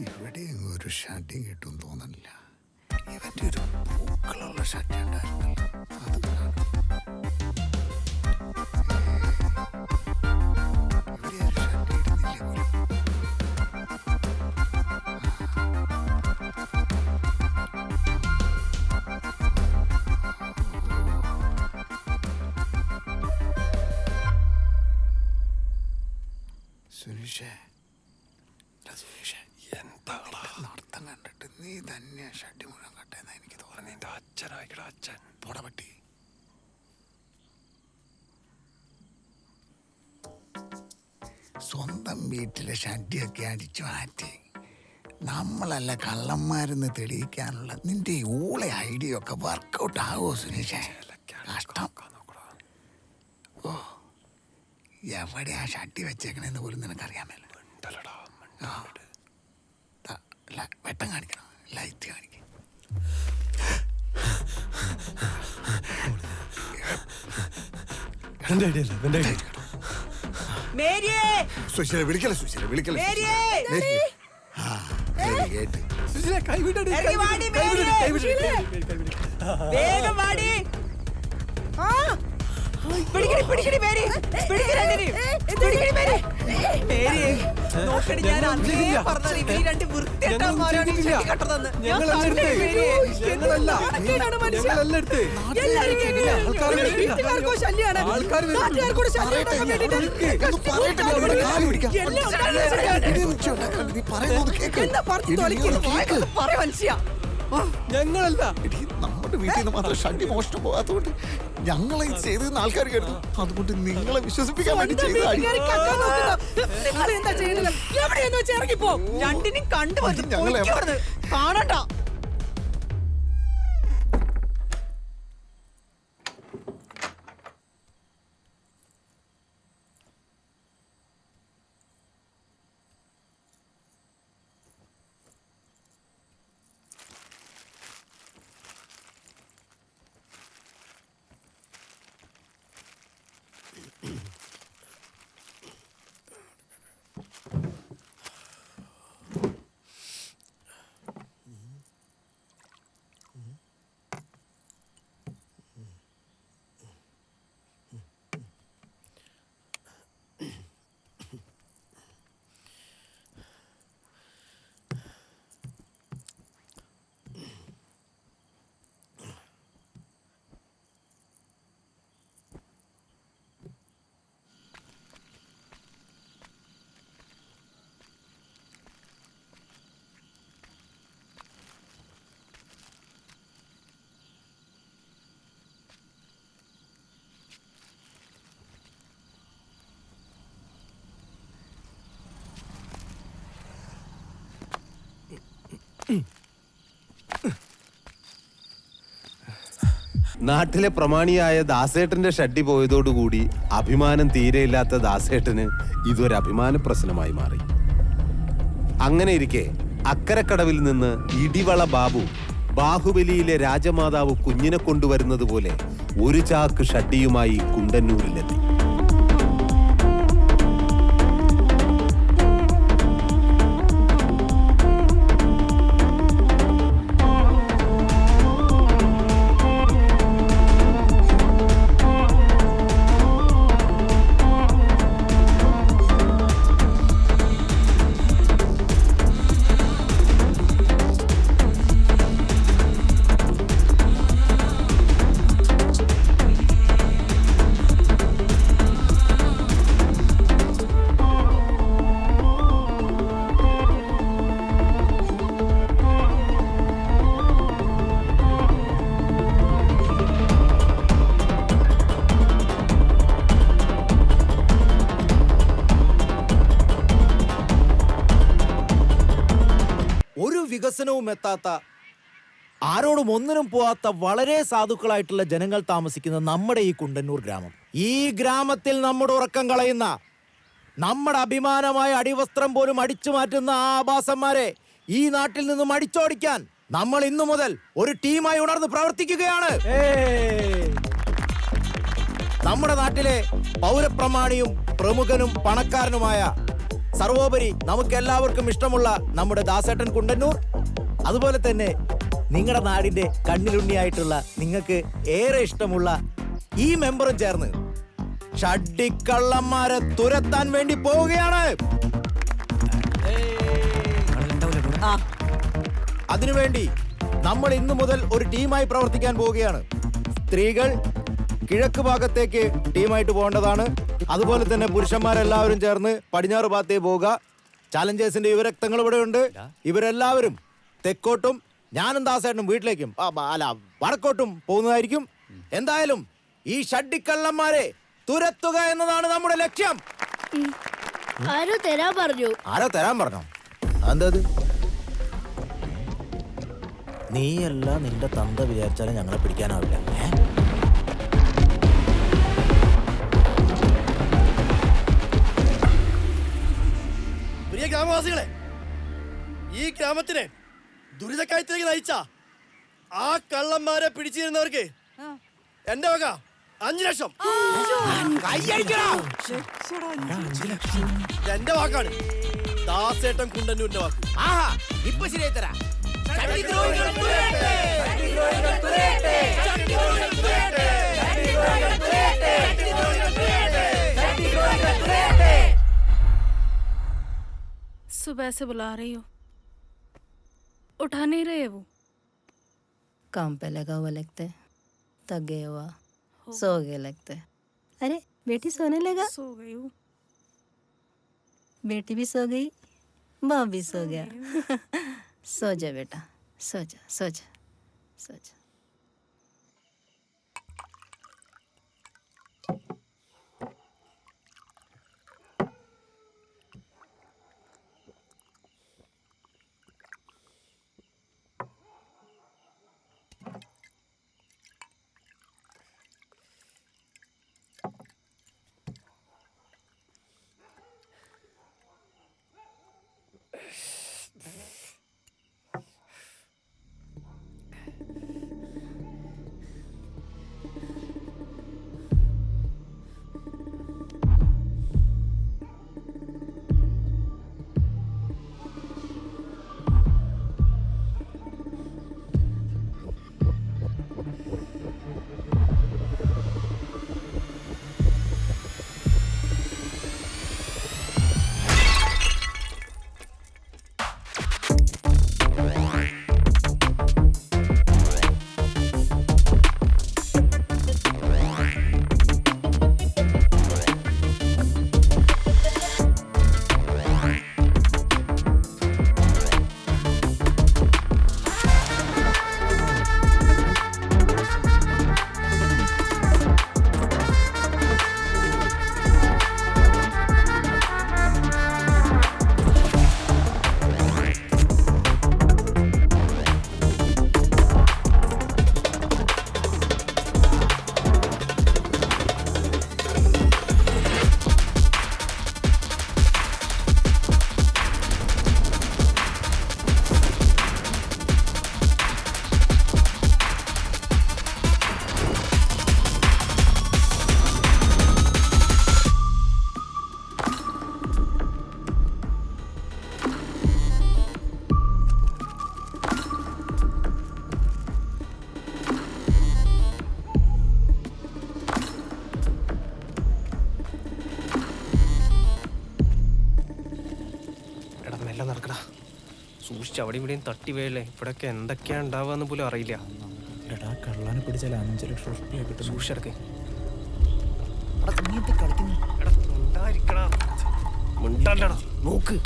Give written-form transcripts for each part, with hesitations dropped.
ഇവിടെയും ഒരു ഷഡ്ഡി കിട്ടും തോന്നണില്ല. ഇവന്റെ ഒരു പൂക്കളുള്ള ഷഡ്ഡി ഉണ്ടായിരുന്നല്ലോ, അത് ഇവിടെ ഒരു ഷഡ്ഡി ഇടുന്നില്ലേ പോലും. സുരേഷേ, നടത്തം കണ്ടിട്ട് നീ തന്നെ ഷഡ്ഡി മുഴുവൻ കട്ടെന്നാ എനിക്ക് തോന്നുന്നു. നിന്റെ അച്ഛനായിക്കട അച്ഛൻ പോടപട്ടി. സ്വന്തം വീട്ടിലെ ഷഡ്ഡിയൊക്കെ അടിച്ചു മാറ്റി നമ്മളല്ല കള്ളന്മാരെന്ന് തെളിയിക്കാനുള്ള നിന്റെ ഈ ഊളെ ഐഡിയ ഒക്കെ വർക്കൗട്ട് ആകുമോ സുരേഷേ? കഷ്ടം. ഓ, എവിടെയാ ഷഡ്ഡി വെച്ചേക്കണെന്ന് പോലും നിനക്കറിയാമല്ലോ. വെട്ടം കാണിക്കണം, ലൈറ്റ് കാണിക്കണം. ഞങ്ങളല്ല, നമ്മുടെ വീട്ടിൽ നിന്ന് മാത്രം ഷഡ്ഡി മോഷണം പോകാത്തതുകൊണ്ട് ഞങ്ങളെ ചെയ്തെന്ന് ആൾക്കാർ കരുതും. അതുകൊണ്ട് നിങ്ങളെ വിശ്വസിപ്പിക്കാൻ വേണ്ടി കാണണ്ട. നാട്ടിലെ പ്രമാണിയായ ദാസേട്ടന്റെ ഷഡ്ഡി പോയതോടുകൂടി അഭിമാനം തീരെയില്ലാത്ത ദാസേട്ടന് ഇതൊരു അഭിമാന പ്രശ്നമായി മാറി. അങ്ങനെ ഇരിക്കെ അക്കരക്കടവിൽ നിന്ന് ഇടിവള ബാബു ബാഹുബലിയിലെ രാജമാതാവ് കുഞ്ഞിനെ കൊണ്ടുവരുന്നത് പോലെ ഒരു ചാക്ക് ഷഡ്ഡിയുമായി കുണ്ടന്നൂരിലെത്തി. വികസനവും എത്താത്ത, ആരോടും ഒന്നിനും പോവാത്ത വളരെ സാധുക്കളായിട്ടുള്ള ജനങ്ങൾ താമസിക്കുന്ന നമ്മുടെ ഈ കുണ്ടന്നൂർ ഗ്രാമം, ഈ ഗ്രാമത്തിൽ നമ്മുടെ ഉറക്കം കളയുന്ന, നമ്മുടെ അഭിമാനമായ അടിവസ്ത്രം പോലും അടിച്ചു മാറ്റുന്ന ആ ആഭാസന്മാരെ ഈ നാട്ടിൽ നിന്നും അടിച്ചോടിക്കാൻ നമ്മൾ ഇന്നു മുതൽ ഒരു ടീമായി ഉണർന്ന് പ്രവർത്തിക്കുകയാണ്. നമ്മുടെ നാട്ടിലെ പൗരപ്രമാണിയും പ്രമുഖനും പണക്കാരനുമായ സർവോപരി നമുക്ക് എല്ലാവർക്കും ഇഷ്ടമുള്ള നമ്മുടെ ദാസേട്ടൻ കുണ്ടന്നൂർ, അതുപോലെ തന്നെ നിങ്ങളുടെ നാടിന്റെ കണ്ണിലുണ്ണിയായിട്ടുള്ള നിങ്ങൾക്ക് ഏറെ ഇഷ്ടമുള്ള ഈ മെമ്പറും ചേർന്ന് ഷഡ്ഡിക്കള്ളന്മാരെ തുരത്താൻ വേണ്ടി പോവുകയാണ്. അതിനുവേണ്ടി നമ്മൾ ഇന്നു മുതൽ ഒരു ടീമായി പ്രവർത്തിക്കാൻ പോവുകയാണ്. സ്ത്രീകൾ കിഴക്ക് ഭാഗത്തേക്ക് ടീമായിട്ട് പോകേണ്ടതാണ്. അതുപോലെ തന്നെ പുരുഷന്മാരെല്ലാവരും ചേർന്ന് പടിഞ്ഞാറ് ഭാഗത്തേക്ക് പോവുക. ചാലഞ്ചേഴ്സിന്റെ യുവരക്തങ്ങൾ ഇവിടെ ഉണ്ട്. ഇവരെല്ലാവരും തെക്കോട്ടും ഞാനും ദാസേട്ടനും വീട്ടിലേക്കും അല്ല വടക്കോട്ടും പോകുന്നതായിരിക്കും. എന്തായാലും ഈ ഷഡ്ഡിക്കള്ളന്മാരെ തുരത്തുക എന്നതാണ് നമ്മുടെ ലക്ഷ്യം. ആരോ തരാൻ പറഞ്ഞു. ആരോ തരാൻ പറഞ്ഞോ? എന്താ നീയല്ല നിന്റെ തന്ത വിചാരിച്ചാലും ഞങ്ങളെ പിടിക്കാനാവില്ല. പ്രിയ ഗ്രാമവാസികളെ, ഈ ഗ്രാമത്തിനെ ദുരിതക്കയത്തിലേക്ക് നയിച്ച ആ കള്ളന്മാരെ പിടിച്ചിരുന്നവർക്ക് എന്റെ വക 5 ലക്ഷം. എന്റെ വാക്കാണ്, ദാസേട്ടൻ കുണ്ടന്നൂരിന്റെ വാക്ക്. ഇപ്പൊ ശരിയായി തരാം. सुबह से बुला रही हो, उठा नहीं रहे वो। काम पे लगा हुआ लगता है, थक गया हुआ, सो गए लगता है। अरे बेटी सोने लगा? सो गई हूँ। बेटी भी सो गई, बाप भी सो गया। सो जा बेटा, सो जा सो जा सो जा। സൂക്ഷിച്ച് അവിടെ ഇവിടെയും തട്ടി വീഴല്ലേ. ഇവിടെയൊക്കെ എന്തൊക്കെയാ ഉണ്ടാവുക പോലും അറിയില്ല. കള്ളാനെ പിടിച്ചാൽ 5 ലക്ഷം റുപ്യ കിട്ടും. സൂക്ഷിച്ചെടുക്കേ. നോക്ക്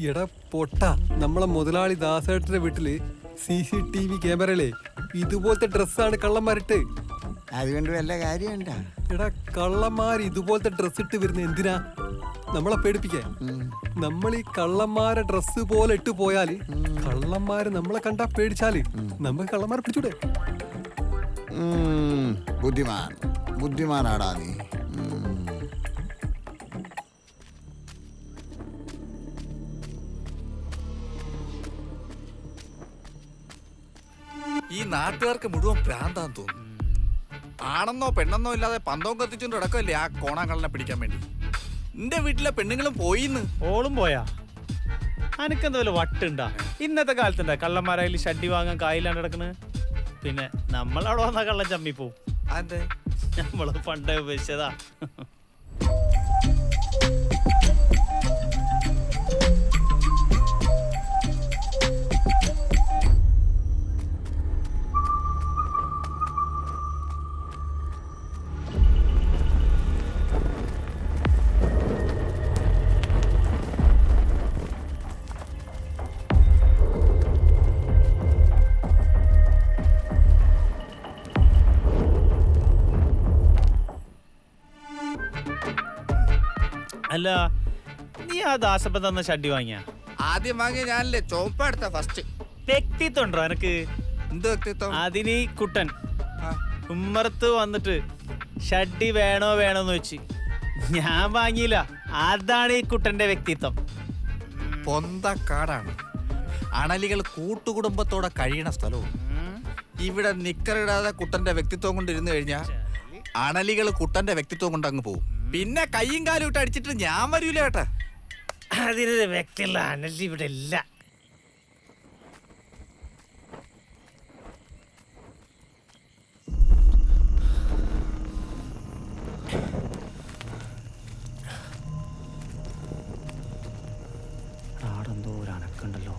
എടാ പൊട്ട, നമ്മളെ മുതലാളി ദാസേട്ടന്റെ വീട്ടില് CCTV ക്യാമറയിലെ ഇതുപോലത്തെ ഡ്രസ്സാണ് കള്ളന്മാരിട്ട്. അതുകൊണ്ട് വല്ല കാര്യമുണ്ടാ? എടാ കള്ളന്മാർ ഇതുപോലത്തെ ഡ്രസ് ഇട്ട് വരുന്ന എന്തിനാ? നമ്മളെ പേടിപ്പിക്കാൻ. നമ്മൾ ഈ കള്ളന്മാരെ ഡ്രസ്സ് പോലെ ഇട്ട് പോയാല് കള്ളന്മാര് നമ്മളെ കണ്ടാ പേടിച്ചാല് നമുക്ക് കള്ളന്മാരെ പിടിച്ചൂടെ? ബുദ്ധിമാനാടാ നീ. ഈ നാട്ടുകാർക്ക് മുഴുവൻ ഭ്രാന്താന്ന് തോന്നുന്നു. ആണെന്നോ പെണ്ണെന്നോ ഇല്ലാതെ പന്തവും കത്തിച്ചോണ്ട് കിടക്കല്ലേ ആ കോണാങ്കള്ളനെ പിടിക്കാൻ വേണ്ടി. എന്റെ വീട്ടിലെ പെണ്ണുങ്ങളും പോയിന്ന്. ഓളും പോയാ? അനക്കെന്താ വല്ല വട്ടുണ്ടാ? ഇന്നത്തെ കാലത്തുണ്ടാ കള്ളന്മാരായാലും ഷഡ്ഡി വാങ്ങാൻ കായിലാണ് കിടക്കുന്നത്. പിന്നെ നമ്മളവിടെ വന്നാ കള്ളൻ ചമ്മിപ്പോവും. അതെ, നമ്മള് പണ്ടേ ഉപയോഗിച്ചതാ. അല്ല, നീ ആ ദാസപ്പൻ തന്ന ഷഡ്ഡി വാങ്ങിയ? ആദ്യം വാങ്ങിയ ഞാനല്ലേ ചോപ്പെടുത്ത ഫസ്റ്റ്. വ്യക്തിത്വം ഉണ്ടോ എനക്ക്? എന്ത് വ്യക്തിത്വം? അതിന് കുട്ടൻ ഉമ്മറത്ത് വന്നിട്ട് ഷഡ്ഡി വേണോ വേണോന്ന് വെച്ച് ഞാൻ വാങ്ങിയില്ല. അതാണ് ഈ കുട്ടന്റെ വ്യക്തിത്വം. പൊന്തക്കാടാണ്. അണലികൾ കൂട്ടുകുടുംബത്തോടെ കഴിയണ സ്ഥലവും. ഇവിടെ നിക്കറിടാതെ കുട്ടന്റെ വ്യക്തിത്വം കൊണ്ട് ഇരുന്ന് കഴിഞ്ഞാൽ അണലികൾ കുട്ടന്റെ വ്യക്തിത്വം കൊണ്ട് അങ്ങ് പോകും. പിന്നെ കയ്യും കാലും ഇട്ട് അടിച്ചിട്ട് ഞാൻ വരൂല കേട്ടാ. അതിനൊരു വ്യക്തിയുള്ള അനലി ഇവിടെ ഇല്ല. ആടെന്തോ ഒരു അനക്കുണ്ടല്ലോ.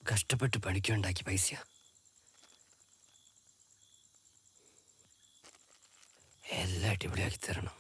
കഷ്ടപ്പെട്ട് പണിക്കുണ്ടാക്കി പൈസ എല്ലാം അടിപൊളിയാക്കി തരണം.